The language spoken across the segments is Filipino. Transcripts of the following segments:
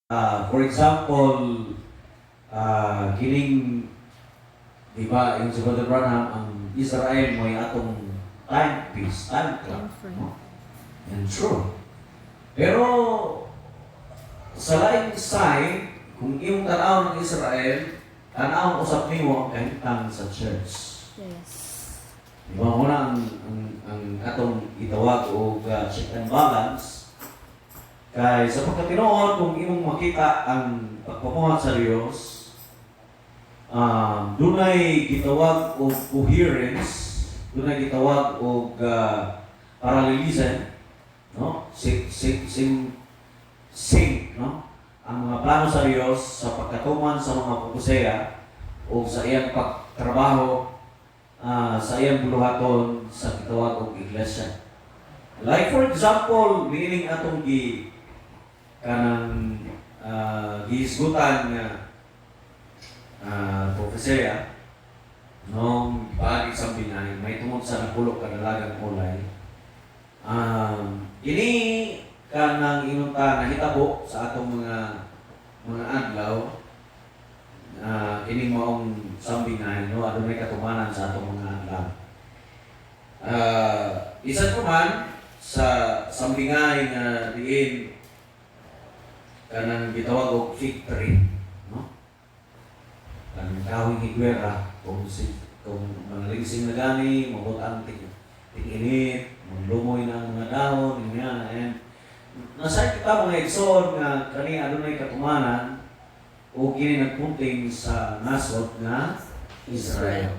For example, kining, di ba, yung si Brother Branham, ang Israel mo atong timepiece, time clock. No? And true. Pero, sa laing side, kung iyong tanaw ng Israel, tanaw usap nimo ang kahintang sa church. Yes. Di ba, muna ang atong itawag o check and balance, kay sa pagkatinood, kung imong makita ang pagpamuhat sa Diyos, dunay gitawag og coherence, dunay gitawag og parallelism, no? Sync, no? Ang mga plano sa Diyos sa pagkatuman sa mga pupuseya o sa iyang pagtrabaho sa iyang buluhaton sa gitawag og iglesia. Like for example, meaning atong kanang gihisgutan nga propesya nung bagay sa binay may tungod sa napulok kadalagang kulay. Ini kanang inunta nahitabo sa atong mga adlaw, ini maong sambingay, no, adunay katumanan sa atong mga adlaw. Isa ko man sa sambingay nga diin kanang gitawag og victory, no? Kanang kawing higwera, kung manalingsing na gani, mabutang ting-init, maglumoy na ang mga dahon, ganyan, and nasa kita mga igsoon nga kani adunay katumanan o kini nagpunting sa nasod nga Israel.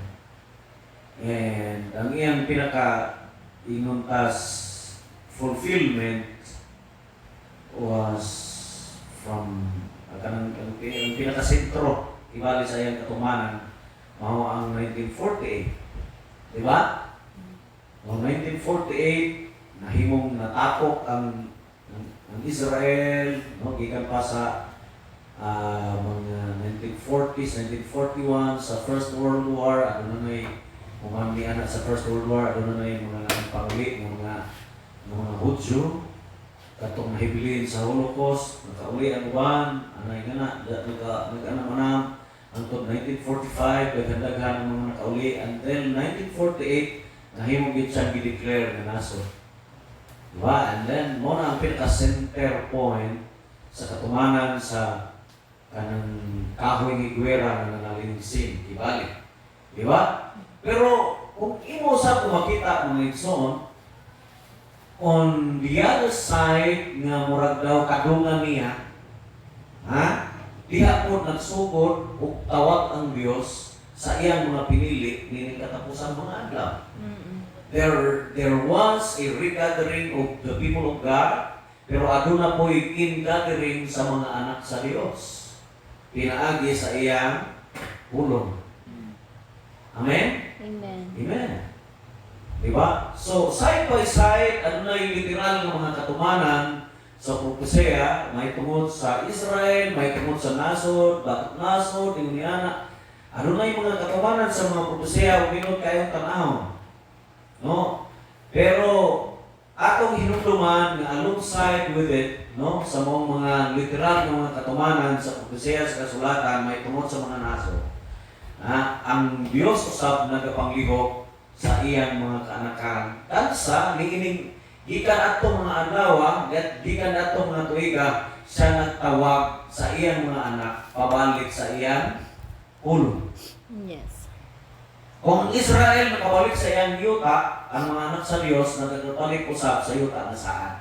And ang iyang pinaka-inuntas fulfillment was from ang pinaka-sentro ibali sa iyang katumanan mao ang 1948. Di ba? Noong 1948, nahimong natapok ang Israel, no, gikan pa sa mga 1940s, 1941 sa First World War, ano na may umami anak sa First World War, ano na may mga panguli, mga Hudyo, katong nahibilin sa Holocaust, nakauli ang uban, anay nga na, nag-anam-anam, hangtod 1945, naghandaghan ang mga nakauli, until 1948, nahimong yun siyang i-declare na naso. Diba? And then, muna ang pinaka-center point sa katumanan sa kanang kahoy ni Guerra na nanalingsing, ibalik. Diba? Pero, kung imo sa kumakita mga igsoon, on the other side nga murag daw kadungan niya, diha po nagsugod ug tawag ang Dios sa iyang mga pinili nining katapusan mga adlaw. There was a regathering of the people of God, pero aduna po'y in-gathering sa mga anak sa Dios. Pinaagi sa iyang pulong. Amen? Amen. Amen. Diba? So, side by side, ano na yung literal ng mga katumanan sa propesya, may tungod sa Israel, may tungod sa nasod, batok nasod, Inguniana. Ano na yung mga katumanan sa mga propesya, uminod kayong tanaw. No? Pero, atong hinumduman na alongside with it, no, sa mga literal ng mga katumanan sa propesya sa kasulatan, may tungod sa mga nasod. Ang Diyos usab nagapanglihok sa iyang mga kaanakan. Tansa, niining gikan atong mga adlaw, gikan atong mga tuiga, siya nagtawag sa iyang mga anak pabalik sa iyang ulo. Yes. Kung Israel nakabalik sa iyang yuta, ang mga anak sa Diyos nagkakabalik usap sa yuta na saan.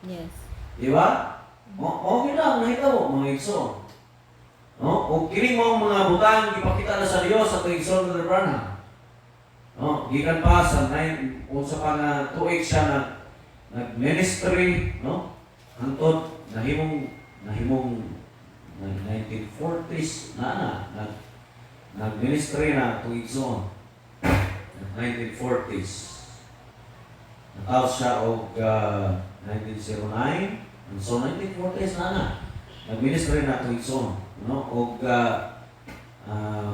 Yes. Di ba? O gila, nakita mo, mga igsoon. No? O kining mo mga butang, ipakita na sa Diyos sa igsoon na Branham. No, gikan pa sa 9 unsa pa nga tuig siya nag-ministry, no? Hangtod nahimong 1940s nag-ministry na tuig zone. 1940s. Nataos siya og 1909, and so 1940s nag-ministry na tuig zone, no? Og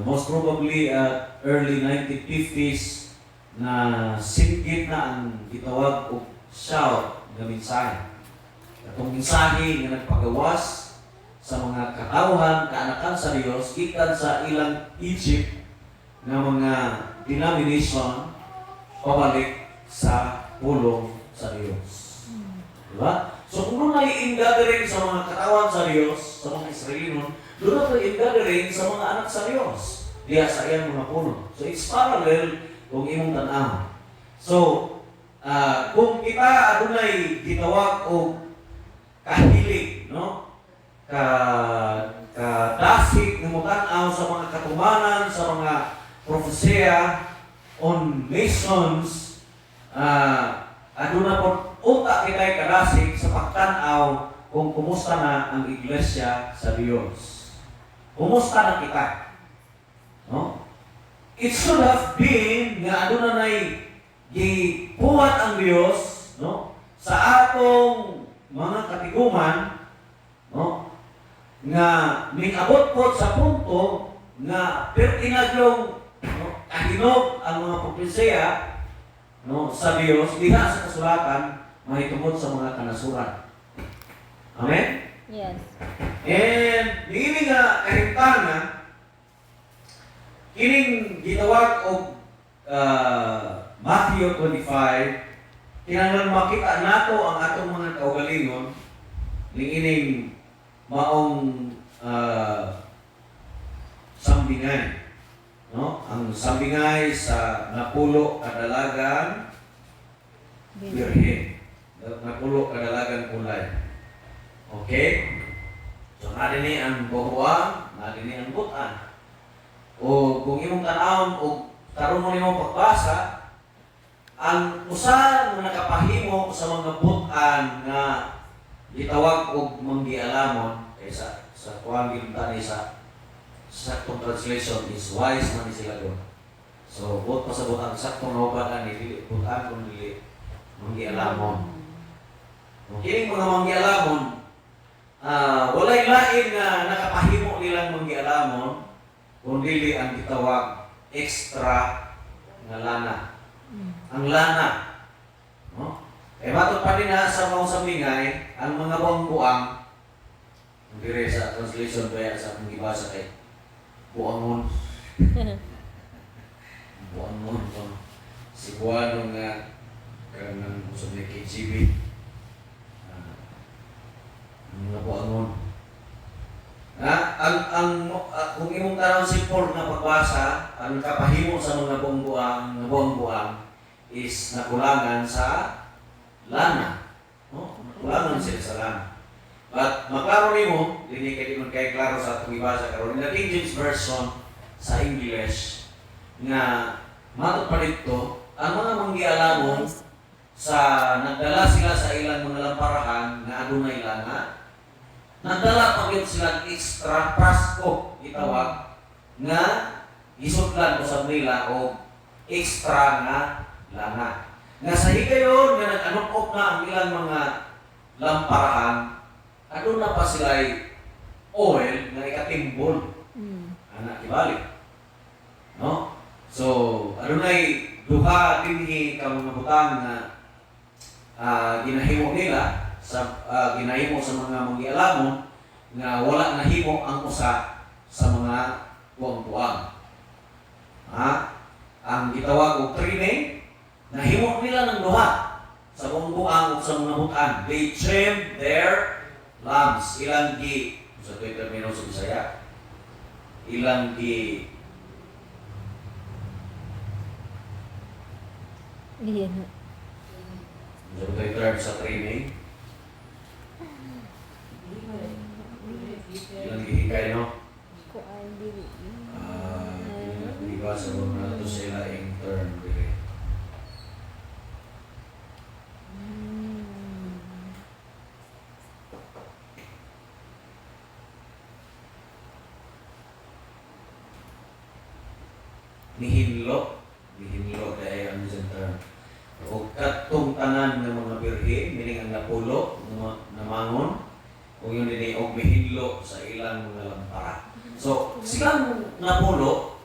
most probably at early 1950s na singgit na ang gitawag o shout na mensahe. Itong mensahe nga nagpagawas sa mga katawhan, kaanakan sa Dios, gikan sa ilang Egypt nga mga denomination pabalik sa pulong sa Dios. Diba? So kung doon ay ingathering sa mga katawan sa Diyos, sa mga Israelinon, doon na ingathering sa mga anak sa Diyos, diya sa iyang mga puno. So it's parallel kung imong tanaw. So, kung kita adunay gitawag o kahilig, no? Kadasig ng mutanaw sa mga katumanan, sa mga propesya on nations, aduna po utak kita'y kadasig sa pagtanaw kung kumusta na ang iglesia sa Diyos. Kumusta na kita? No? It should have been nga aduna nay gipuhat ang Diyos, no? Sa atong mga katiguman, no? Nga mingabot po sa punto nga pertinagyong no, kahinog ang mga propesya no, sa Diyos, diha sa kasulatan, mahitungod sa mga kanasuran. Amen? Yes. And niini nga kahimtana, kining gitawag og Matthew 25, kinahanglan makita nato ang atong mga kaugalingon ning ining maong sambingay. No? Ang sambingay sa napulo kadalagan birhen. Napulo kadalagan kulay. Okay? So, nadini ang buhuang, nadini ang butan. O kung imong tanawon o karon mo nimong pagbasa, ang usa nga nakapahimo sa mga butan nga gitawag og manggialamon kaysa sa kuwang gintani sa saktong translation is wise man sila doon. So, buot pa sa butan, saktong nahubagan ni dili butan kung dili manggialamon. Kining mga manggialamon, walay lain nga nakapahimo nilang manggialamon kundi ang gitawag extra nga lana. Ang lana, no? Matod pa din sa mga sambingay, ang mga buang-buang, ang dire sa translation kaya sa akong gibasa kay buangon. Buangon to. Si Buano nga kanang usap ni KGB. Mga buangon. Kung imong tarawon si Paul na pagbasa, ang kapahimo sa mga buang-buang is nakulangan sa lana. No? Nakulangan sila sa lana. But maklaro nimo, dili kay di man kay klaro sa atong ibasa karon in the King James version sa English nga matod pa dito ang mga manggialamon sa nagdala sila sa ilang mga lamparahan nga adunay lana. Nagdala pa gyud sila extra Pasko gitawag nga isudlan usab nila og extra nga lana. Nga sa higayon nga nag-anok na ang ilang mga lamparahan, aduna pa sila oil nga ikatimbol. Anak ibalik. No? So, adunay duha dinhi ka mga butang na ginahimo nila sa ginahimo sa mga manggialamon nga wala nahimo ang usa sa mga buang-buang. Ang gitawag og trine nahimo nila ng duha sa buang-buang ug sa mga butan. They trimmed their lambs. Ilang gi sa termino sa Bisaya. Ilang gi Iyan. sa term sa training. Ilang gihikay, no? Ko ay dili. Diba sa mga ito sila in turn dire. Nihinlo dahil ang isang term. O katong tanan ng mga birhe, meaning ang napulo, namangon, o yun din o mihinlo sa ilang mga lampara. So, silang napulo,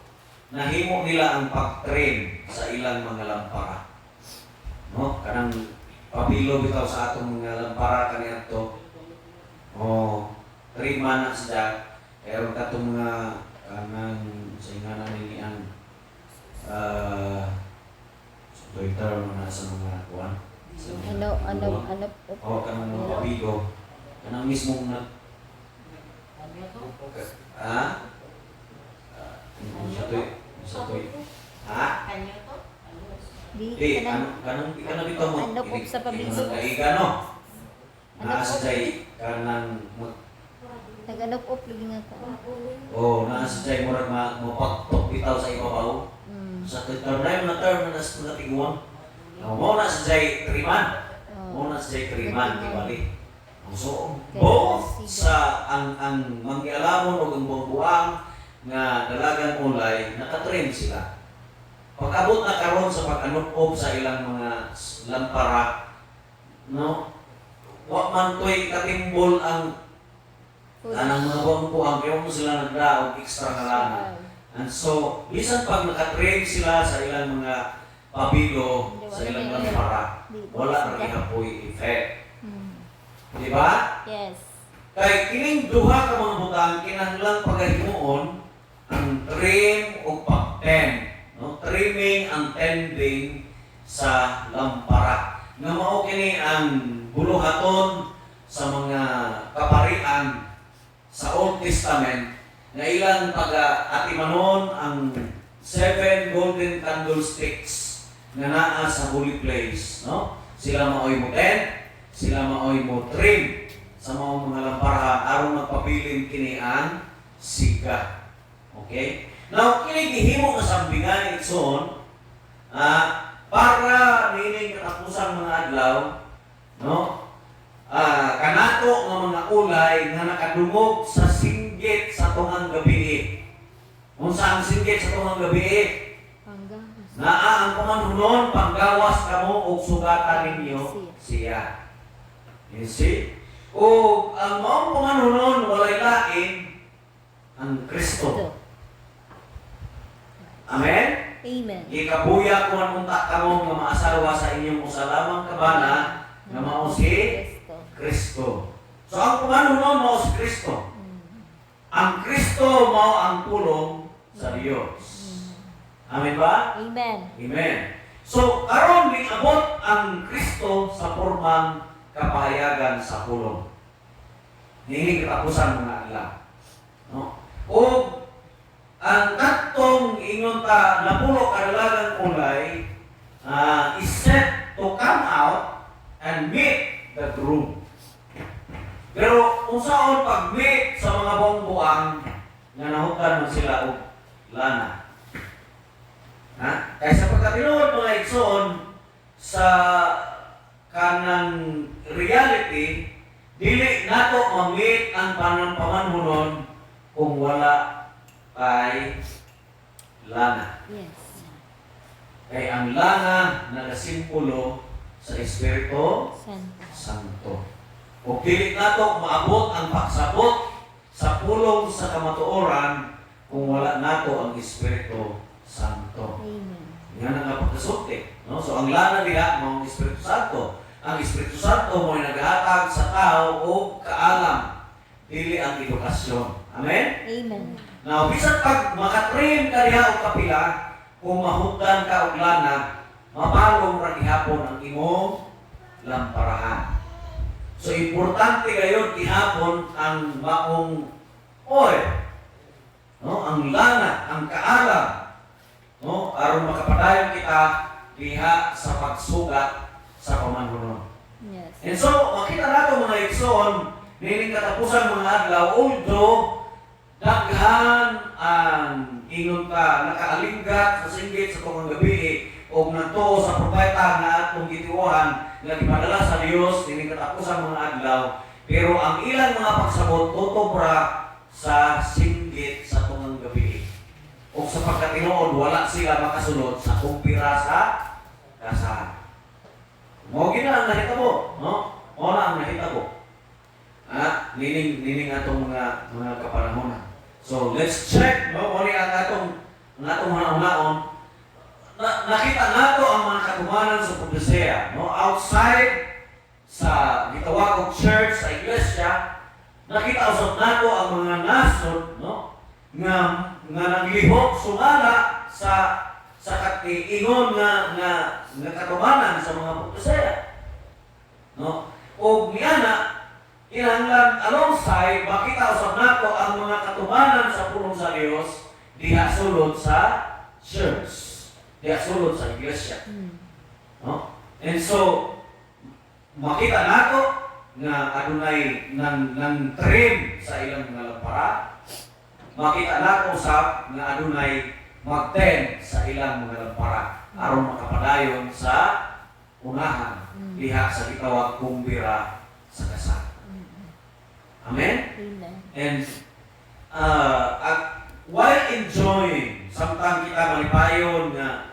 nahimo nila ang pag-train sa ilang mga lampara. No? Kanang papilo bitaw sa atong mga lampara kaniadto. O 3 man na siya. Kaya ron katong mga kanang sa ingana nini ang Twitter mga sa mga kuwan. Sa mga Ano, kanang mga pabigo. Kanang mismong na sa toy. Ha? di Eh, ka na, kanang bitaw mo. Ano po sa pabigo? Kaiga no. Ano Naa po? sa jay kanang nag-anop-op lagi nga ka. naa sa jay murag mapagtok bitaw sa ibabaw. Sa term na sa tiguan. Mo na sa jay triman. Mo na sa jay triman ibali. So, both sa ang manggialamon o ang buwang nga dalagang ulay nakatrain sila. Pag-abot na karon sa pag-anop sa ilang mga lampara, no? Wa man toy katimbol ang anang mga buwang kaya mo sila nagdaog extra nga lana. And so, bisan pag nakatrain sila sa ilang mga pabilo, sa ilang lampara, wala rin apoy effect. Di ba? Yes. Kay kining duha ka mga butang kinahanglang pagahimuon ang trim o pag-tend, no? Trimming and tending sa lampara. Nga mao kini ang buluhaton sa mga kaparian sa Old Testament nga ilang pag-atimanon ang 7 golden candlesticks nga naa sa holy place, no? Sila maoy mo tend, sila maoy mo trim sa mga lamparahan aron magpabilin kini ang siga. Okay? Now, kini gihimo nga sambingan itson para nining katapusan mga adlaw, no? Kanato nga mga ulay nga nakadungog sa singgit sa tungang gabi. Unsa ang singgit sa tungang gabi? Naa ang pamanunon panggawas kamo og sugatan ninyo siya. You see? O ang maong pamanunon walay lain ang Kristo. Amen? Amen. Ikabuya ko ang unta kamo nga maasawa sa inyong usalamang kabana nga mao si Kristo. So ang pamanunon mao si Kristo. Ang Kristo mao ang pulong sa Dios. Amen ba? Amen. Amen. So karon niabot ang Kristo sa pormang kapahayagan sa pulong. Hindi katapusan mga adlaw. No? O ang katong ingon ta napulo kadalagang ulay is set to come out and meet the groom. Pero kung saan pag-meet sa mga buwang nga nahutan man sila og lana. Kaya sa pagkatinuod mga igsoon sa kanang reality, dili nato ma-meet ang panampanganunon kung wala ay lana. Yes. Kay ang lana nagasimbolo sa Espiritu Santo. Santo. Kung dili nato maabot ang pagsabot sa pulong sa kamatuoran kung wala nato ang Espiritu Santo. Amen. Yan ang pagkasulti. No? So ang lana diha mao ang Espiritu Santo. Ang Espiritu Santo mo naghatag sa tao o kaalam, dili ang edukasyon. Amen? Amen. Now, bisan pag makatrain ka diha o kapila, kung mahugdan ka og lana, mapalong ra gihapon ang imong lamparahan. So importante gayon gihapon ang maong oil, no? Ang lana, ang kaalam, no? Aron makapadayon kita diha sa pagsugat sa pamanunon. Yes. And so, makita nato mga igsoon, nining katapusan mga adlaw, although daghan ang ingon ka nakaalinggat sa singgit sa tungang gabi o nato sa propeta nga atong gitiwahan nga gipadala sa Dios nining katapusan mga adlaw, pero ang ilang mga pagsabot totobra sa singgit sa tungang gabi. O sa pagkatinuod wala sila makasunod sa kumpira sa kasahan. Mo gina ang nahitabo, no? Mo na ang nahitabo. Nining atong mga kapanahonan. So let's check, no? Muli ang atong hanahunaon. Nakita nato ang mga katumanan sa Pudesea, no? Outside sa gitawag og church sa iglesia, nakita usab nato ang mga nasod, no? nga naglihok sumala sa katiingon nga katumanan sa mga propesya. No? O niana, kinahanglan alongside, makita usab nato ang mga katumanan sa pulong sa Dios diha sulod sa church, diha sulod sa iglesia. No? And so, makita nato nga adunay nang trim sa ilang mga lampara. Makita nato usab nga adunay mag-tend sa ilang mga lampara aron makapadayon sa unahan diha sa gitawag kumbira sa kasal. Amen? Amen. And while enjoying, samtang kita malipayon nga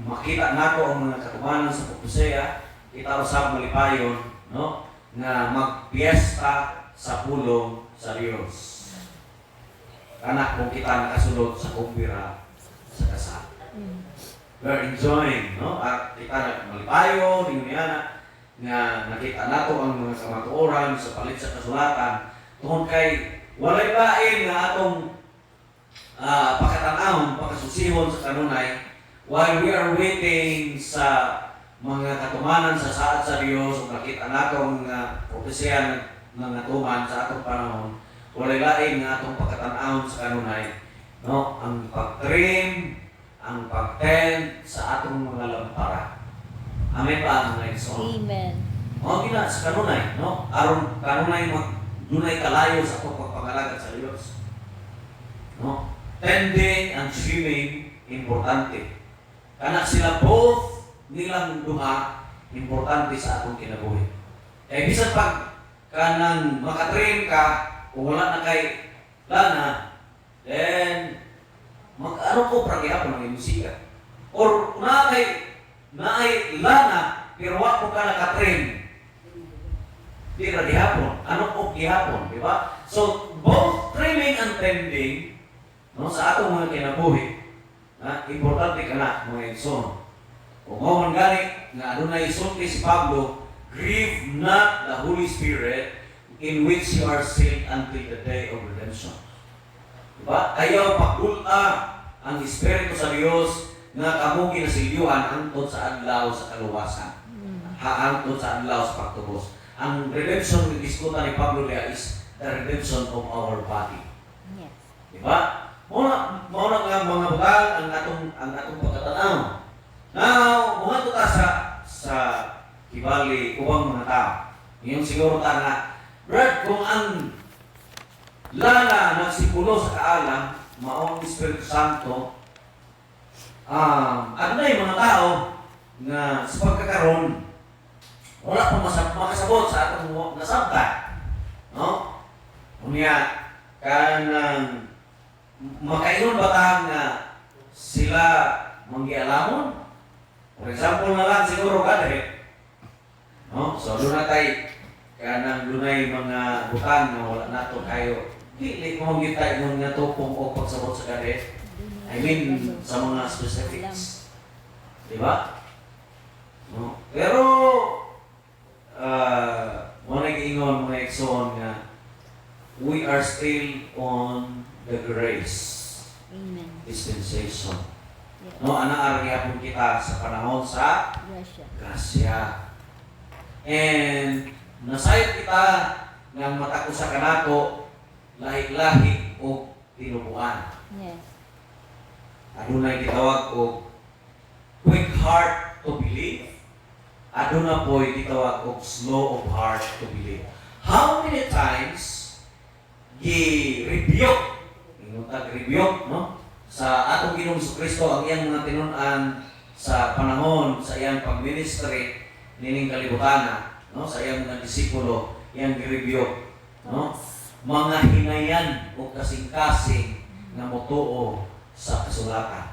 makita nato ang mga katumanan sa propesya, kita usab malipayon, no, nga magpiesta sa pulong sa Dios. Kana kung kita nakasulod sa kumbira sa kasal. We're enjoying, no? At kita malipayon, nga nakita nato ang mga kamatuoran sa palit sa kasulatan tungod kay walay lain nga atong pagkatanahon, pagkasusihon sa kanunay while we are waiting sa mga katumanan sa saad sa Dios ug nakita nato ang propesya ng natuman sa atong panahon. Walay lain nga atong pagkatanahon sa kanunay, no? Ang pag-trim, ang pag-tend sa atong mga lampara. Amen ba mga igsoon? Amen. Mao gina sa kanunay, no? Aron kanunay dunay kalayo sa atong pagpangalagad sa Dios. No? Tending and trimming importante. Kana sila both nilang duha importante sa atong kinabuhi. Kaya bisan pag kanang makatrim ka kung wala na kay lana, then mag-ano ko pragyapon ng musika. Or naay lana, pero wala ko ka nakatrim. Di ra gihapon. Ano ko gihapon, di ba? So, both trimming and tending, no, sa atong mga kinabuhi, importante ka na, mga igsoon. Kung mao man gani, nga adunay sulti si Pablo, grieve not the Holy Spirit, in which you are sealed until the day of redemption. Diba? Ayaw pagdula ang Espiritu sa Diyos nga kamo ginasilyuhan hangtod sa adlaw sa kaluwasan. Hangtod sa adlaw sa pagtubos. Ang redemption ng diskuta ni Pablo is the redemption of our body. Yes. Diba? Muna nga mga bugal ang atong pagkatanaw. Now, mga tuta sa kibali ubang mga tao. Ngayon siguro ta nga Brad, kung ang lana nagsipulo sa kaalam, maong Espiritu Santo, ano na yung mga tao na sa pagkakaroon, wala pong makasabot sa atong nasabta. No? Unya, kanang makaingon ba tahan na sila manggialamon? For example na lang siguro kadre. No? So, doon na tayo kanang dunay mga butang na wala nato kayo dili mo kita ingon nga tupong o pagsabot sa kare. I mean sa mga specifics. Di ba? No. Pero mo nag-ingon mga igsoon nga we are still on the grace. Amen. Dispensation. Yes. No, ana gyapon kita sa panahon sa Grasya. grasya. And nasayod kita ng mata ko sa kanato lahi-lahi o tinubuan. Yes. Adunay gitawag og quick heart to believe. Aduna po'y gitawag og slow of heart to believe. How many times gi-rebuke, rebuke, no? Sa atong Ginoong Jesucristo ang iyang mga tinun-an sa panahon sa iyang pag-ministry nining kalibutan, no, sa iyang mga disipulo, iyang gi-review, no, mga hinayan o kasing-kasing na motuo sa kasulatan.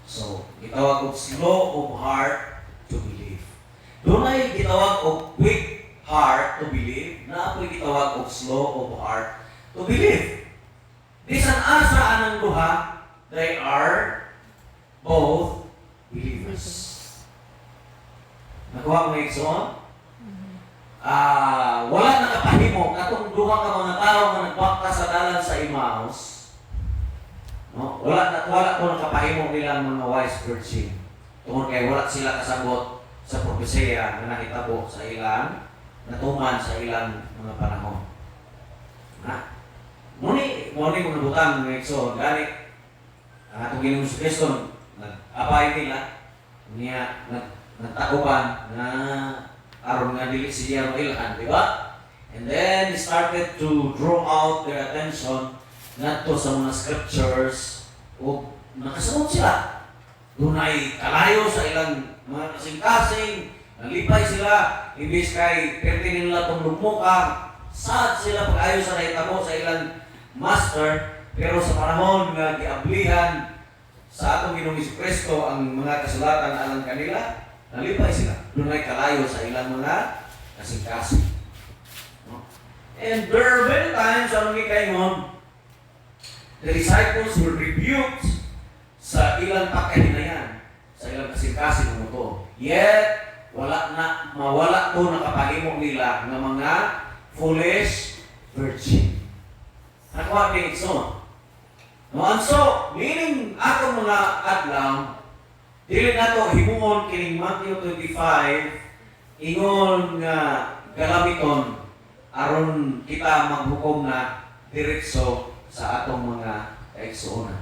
So, gitawag og slow of heart to believe. Doon ay gitawag og quick heart to believe, na apoy gitawag og slow of heart to believe. Bisan asa anang duha, they are both believers. Nakuha mo yung igsoon? wala nakapahimo katong duha ka mga tao nga nagbakta sa dalan sa Emmaus. No? Wala ko nakapahimo nilang mga wise virgin. Tungod kay wala sila kasabot sa propesya nga nakitabo sa ilang natuman sa ilang mga panahon. Ha? Muni mga butang ng Exo, gani ang atong Ginoong Kristo nag-abay nila niya nagtakupan na aron nga dili siya mailan, di ba? And then he started to draw out their attention ngadto sa mga scriptures o nakasunod sila. Dunay kalayo sa ilang mga kasing-kasing, nalipay sila, ibis kay perti nila itong lumuka, sad sila pag-ayo sa nahitabo sa ilang master, pero sa panahon nga giablihan sa atong Ginoong Jesucristo ang mga kasulatan alang kanila, nalipay sila. Dunay kalayo sa ilang mga kasing-kasing. No? And there are many times ang gikaingon, the disciples were rebuked sa ilang pagkahinayan, sa ilang kasing-kasing ng muto. Yet, mawala to nakapahimo nila ng mga foolish virgin. Nakuha din ito. No, so, meaning atong mga adlaw, dili nato himuon kining Matthew 25 ingon nga galamiton aron kita maghukom na diretso sa atong mga kaigsuonan.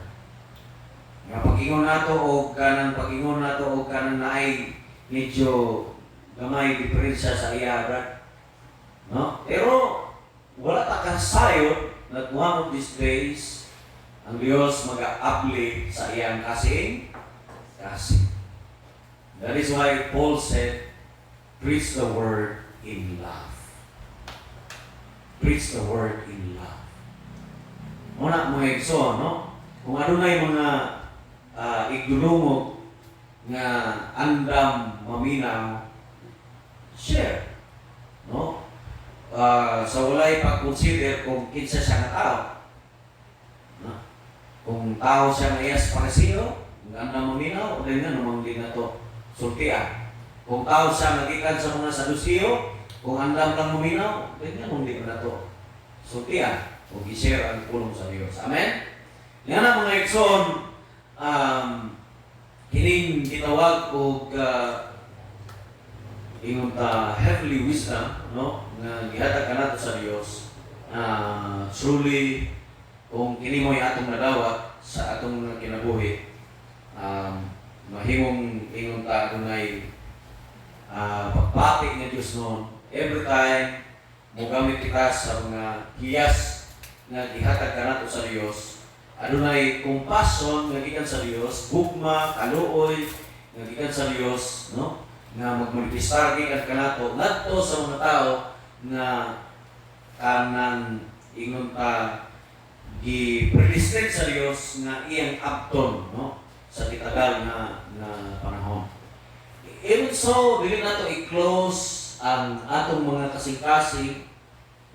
Nga pag-ingon nato o kanang pag-ingon nato o kanang naay medyo gamay diferensya sa iya, brad. No? Pero wala ta kasayod that one of these days ang Diyos mag-aapli sa iyang kasing. That is why Paul said, preach the word in love. Preach the word in love. Muna mga igsoon, no? Kung adunay mga igdulungog nga andam maminaw, share. No? Sa walay pag-consider kung kinsa siya nga tao. No? Kung tao siya nga iyas parisiyo, ang andam maminaw, o din nga namang din na to sultian. Kung tao siya nagikan sa mga sadusiyo, kung andam lang maminaw, din nga namang din na to sultian. O i-share ang pulong sa Diyos. Amen? Yan ang mga ikson, hining gitawag o ingon ta heavenly wisdom, no? Nga gihatag ka nato sa Diyos. Truly, kung kini mo'y atong nadawat sa atong kinabuhi, mahimong ingon ta dunay pagpati nga Diyos noon. Every time, mogamit kita sa mga hiyas nga gihatag ka nato sa Diyos, adunay compassion nga gikan sa Diyos, gugma, kaluoy nga gikan sa Diyos, no? Nga magmanifestar gikan kanato ngadto sa mga tao nga kanang ingon ta gi-predestinate sa Diyos nga iyang abton, no? Sa titagal na panahon. Even so, dili nato i-close ang atong mga kasing-kasing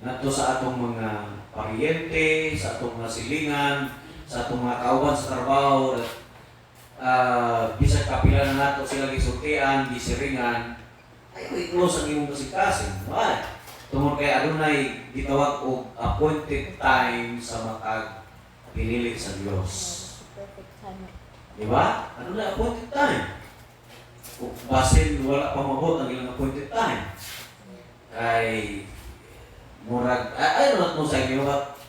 ngadto sa atong mga paryente, sa atong mga silingan, sa atong mga kauban sa trabaho, bisag kapila na nato sila gisultian, gisiringan, ayaw i-close ang imong kasing-kasing. Why? Tungod kay adunay gitawag og appointed time sa matag pinili sa Dios. Perfect time. Di ba? Adunay appointed time. Kung basin wala pa mabot ang ilang appointed time. Kay murag, I don't know sa inyo, but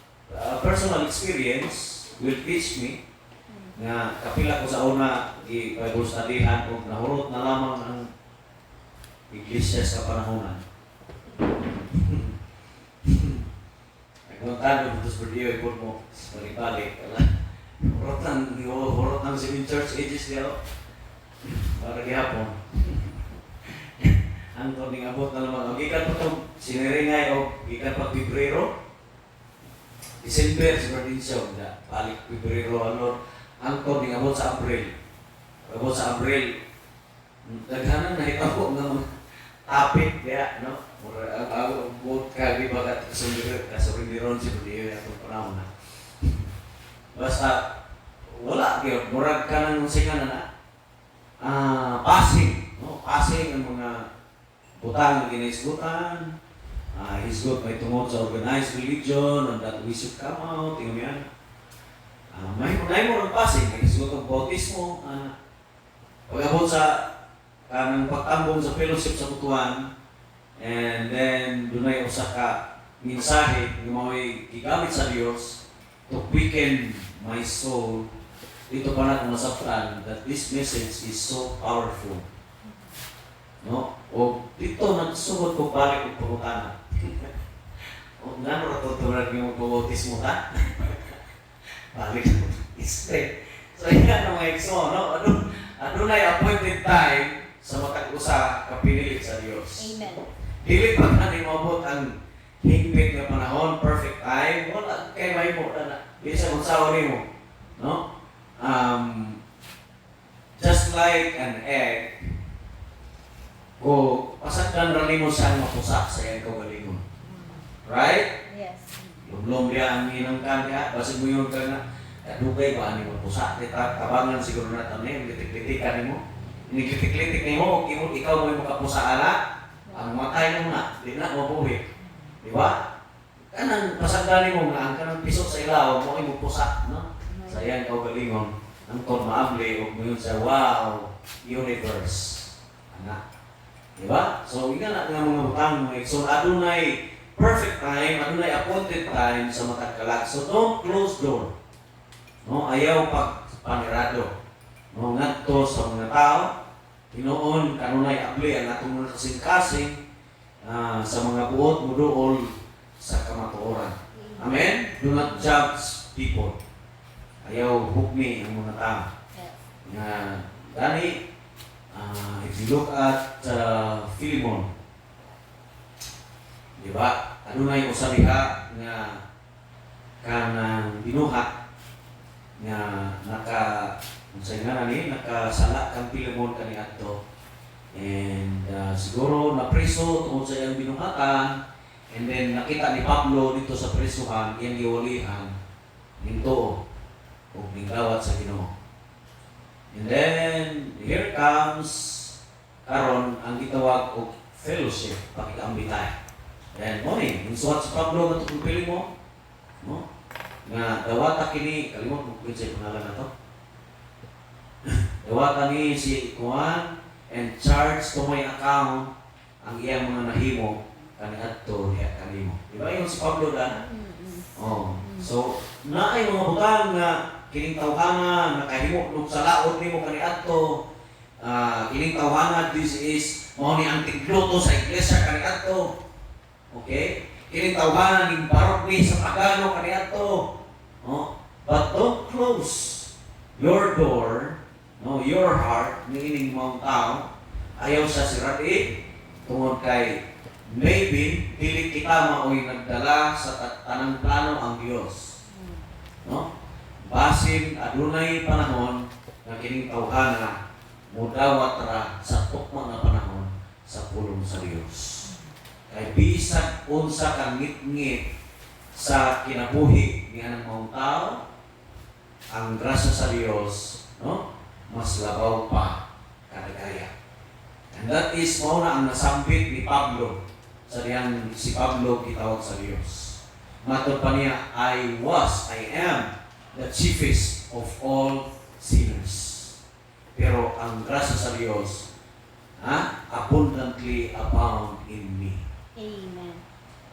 personal experience will teach me nga kapila ko sa una i-Bible studyhan o nahurot na lamang ang iglesia sa panahonan. Nagpuntan ko sa video, ikot mo balik-balik. Hurot ng 7 church ages niya. Para gihapon. Ang ning abot na naman. Gikan pa itong siniringay o gikan pa Pebrero. December, si Martinsyo. Balik Pebrero, ang ning abot sa April. Abot sa April. Daghanan na itako ng tapit kaya, no? Ang abot ka, di ba kasundiron si Padiyo itong panahon na. Basta, wala. Murag ka ng singa na passing. No? Passing ang mga butang na ginaisgutan, He's good may tungod sa organized religion and that we should come out. Tingnan mo yan. May mo ng passing. He's good ang bautismo. Pag-abot sa ng pagtambong sa fellowship sa butuan, and then dunay usa ka mensahe nga mao'y gigamit sa Dios to quicken my soul. Dito pa natin masabtan that this message is so powerful. No? O dito nagsugod ko balik og pangutana. O ngano ra to tulad yung bautismo ta? Balik straight. So yan ang mga ekso, no? Adunay appointed time sa matag-usa kapinilit sa Dios. Amen. Dili pa ka ni maabot ang higpit nga panahon, perfect time, wala kay mahimo na. Bisa kung sawa nimo, no? Just like an egg, kung pasagdan ra nimo siyang mapusak sa iyang kaugalingon. Right? Yes. Lumlom dia ang inangkan dia, basig mo yun ka na, kadugay ba ani mapusak, tabangan siguro na tanin, litik-litikan nimo. Iniglitik-litik nimo, ikaw mo makapusa ala, ang matay mo na, di na mabuhi. Di ba? Kanang pasagdan mo nga, ang kanang pisot sa ilaw, mo ay mapusak, no? Sa iyang kaugalingon, ang ton maabli, o mo yun sa wow, universe. Anak. Di ba? So, ina na nga mga butang mo. So, adunay perfect time, adunay appointed time sa matagkalag. So, don't close door. No? Ayaw pag panirado. No? Ngadto sa mga tao, Pinoon, kanunay abli ang atong mga kasing-kasing sa mga buot, muduol sa kamatuoran. Amen? Do not judge people. Ayaw hukmi ang mga tao. Yes. Gani, if you look at Philemon, di ba? Ano na yung usaliha nga kanang binuhat nga nakasala kang Philemon kaniadto. And siguro na preso tungod sa iyang binuhatan, and then nakita ni Pablo dito sa presuhan, iyang giwalihan, ninto o ningawat sa Ginoo. And then, here comes karon ang gitawag og fellowship, pakikambitay. And morning, insuwat si Pablo nga itong pili mo, no? Nga dawata kini, kalimot mo kung sa pangalan na to. Dawata ni si Juan and charge to my account ang iyang mga nahimo kaniadto niya kanimo. Di ba yung si Pablo da? Oh. So, naay mga butang nga kining tawhana nakahimo nung sa laot nimo kaniadto, kining tawhana this is mao ni ang tigluto sa iglesia kaniadto. Okay? Kining tawhana ning parokli sa pagano kaniadto. Oh, but don't close your door, no, your heart niining mga tao. Ayaw sa sirati tungod kay maybe dili kita maoy nagdala sa tanang plano ang Dios. No? Basin adunay panahon nga kining tawhana mudawat ra sa tukma nga panahon sa pulong sa Dios. Kay bisag unsa kang ngit-ngit sa kinabuhi ni anang mga tao, ang grasya sa Dios, no? Mas labaw pa kadagaya. And that is mao na ang nasambit ni Pablo sa diyang si Pablo gitawag sa Dios. Matod pa niya, I am the chiefest of all sinners. Pero ang grasya sa Diyos, abundantly abound in me. Amen.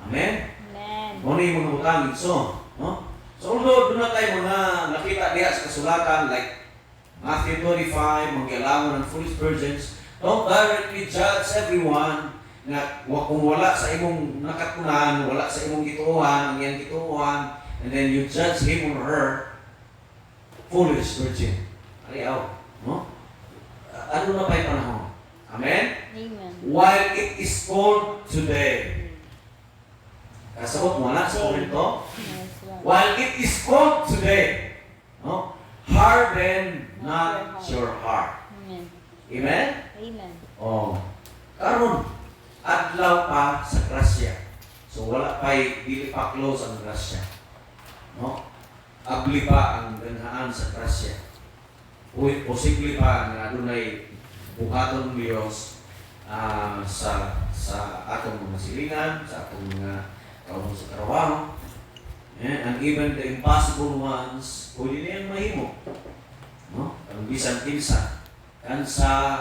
Amen? Amen. Muna yung mga butang ito, no? So, although doon na tayo mga nakita diya sa kasulatan, like Matthew 25, mangyalangon ng foolish virgins, don't directly judge everyone na kung wala sa imong nakatunan, wala sa imong gituuhan, ang iyang gituuhan, and then you judge him or her, foolish virgin. Ayaw, no? Ano na pa'y panahon? Amen? Amen. While it is cold today. Kasabot mo na sa komento? Yes, Lord. While it is cold today, no? Harden not your heart. Amen. Amen? Amen. Oh. Karon adlaw pa sa grasya. So wala pa'y dili pa close ang grasya. No? Abli pa ang ganhaan sa grasya. Posible pa na adunay buhaton ng Diyos sa sa atong mga silingan, sa atong mga kaunong sa trabaho. And even the impossible ones, pwede na yan mahimo. No? Ang bisan kinsa, kansa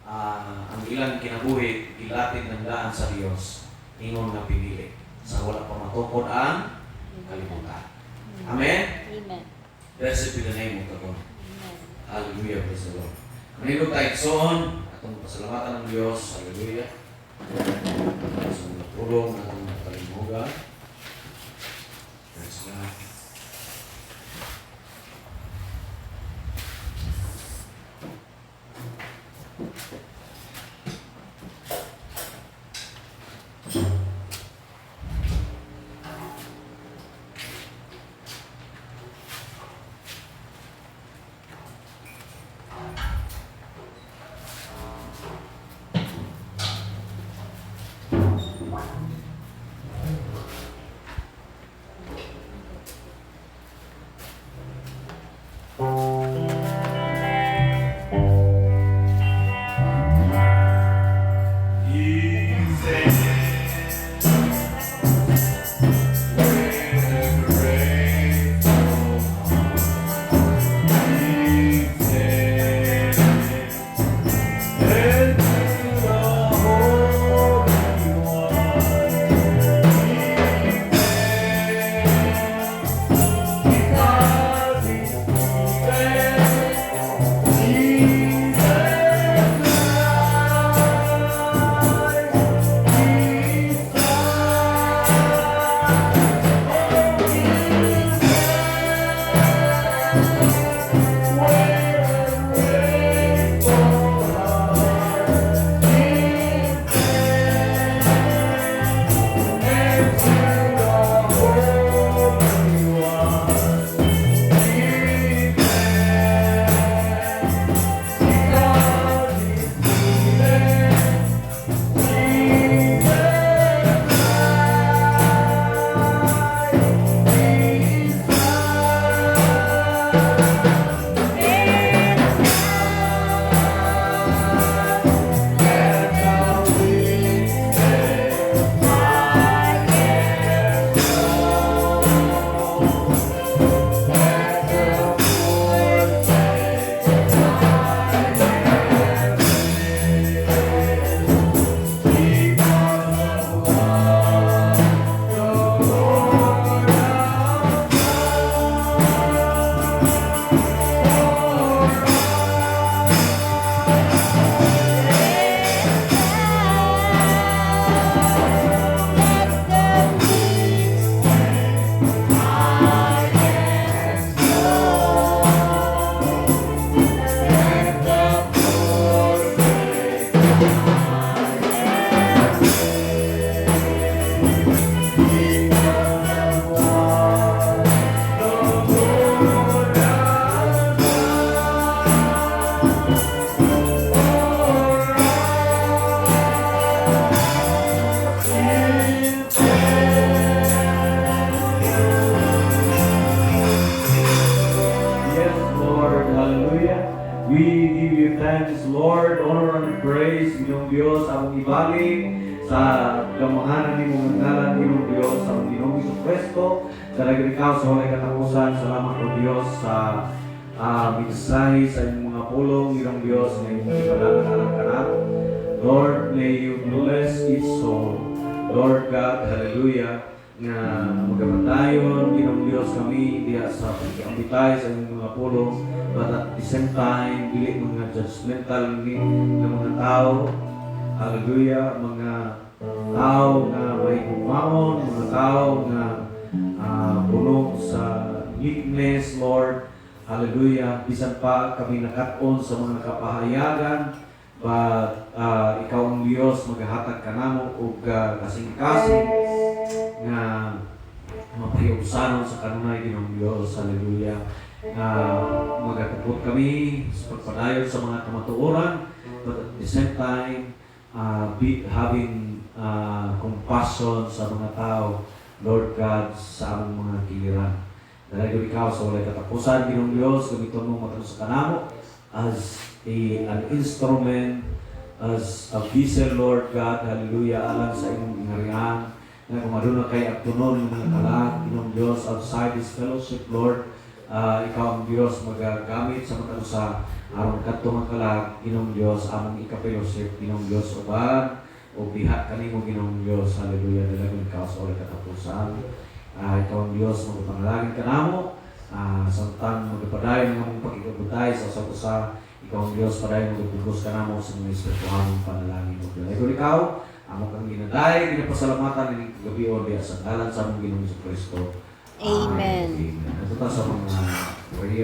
ang ilang kinabuhi, ilapit ng daan sa Diyos, ingon nga pinili, sa wala pa matukod ang kalimutan. Amen? Amen. Blessed be the name of the Lord. Amen. Hallelujah, praise the Lord. Manilo tayo soon, atong pasalamatan ng Diyos. Hallelujah. Sa mga tulong na atong kalimugan. Praise God. thanks, Lord, honor and praise, Ginoong Diyos, ang ibalik sa gamahanan ni mong ngalan, Ginoong Diyos, ang Ginoong Jesucristo, talaga ikaw sa walay katapusan. Salamat po Diyos sa mensahe sa inyong mga pulong, Ginoong Diyos, na inyong ipanagalang kanak. Lord, may you bless each soul. Lord God, hallelujah, nga magkamatayon, Ginoong Diyos, kami diya sa pagkakambitay sa inyong mga pulong, but at the same time, dili mga judgmental ni ng mga tao. Hallelujah, mga tao na may kumamon, mga tao na puno sa weakness, Lord. Hallelujah, bisan pa kami nakaton sa mga nakapahayagan, but ikaw ang Diyos, maghahatag ka namo og kasing-kasing nga mapahiusanon sa kanunay Ginoong Diyos. Hallelujah. Magatapot kami sa pagpadayon sa mga kamatuoran, but at the same time, having compassion sa mga tao, Lord God, sa among mga kiliran. Dahil ikaw sa walay katapusan, Ginoong Diyos, gamiton mo matang sa kanamo as an instrument as a vessel, Lord God, hallelujah, alang sa imong ingarihan, na kung maduna kay agtunon ng mga kalag, Ginoong Diyos, outside this fellowship, Lord, ikaw ang Diyos magagamit sa matalo sa aron kadto nga kalag, Ginoong Diyos, among ika-fellowship, Ginoong Diyos, uban, o bihat kanimo, Ginoong Diyos, hallelujah, dalagang ikaw sa ulit katapusan. Ikaw ang Diyos, magpanalangin ka namo, samtang magpadayon ng among pag-ikabutay sa usa-usa, ikaw ang Diyos, padayon magpugos ka namo sa mga espirituhanong panalangin mo. Dahil ikaw, amo kang ginaday, ginapasalamatan ng gabi o diya sa ngalan sa among Ginoong Kristo. Amen. Ito ta sa mga prayer.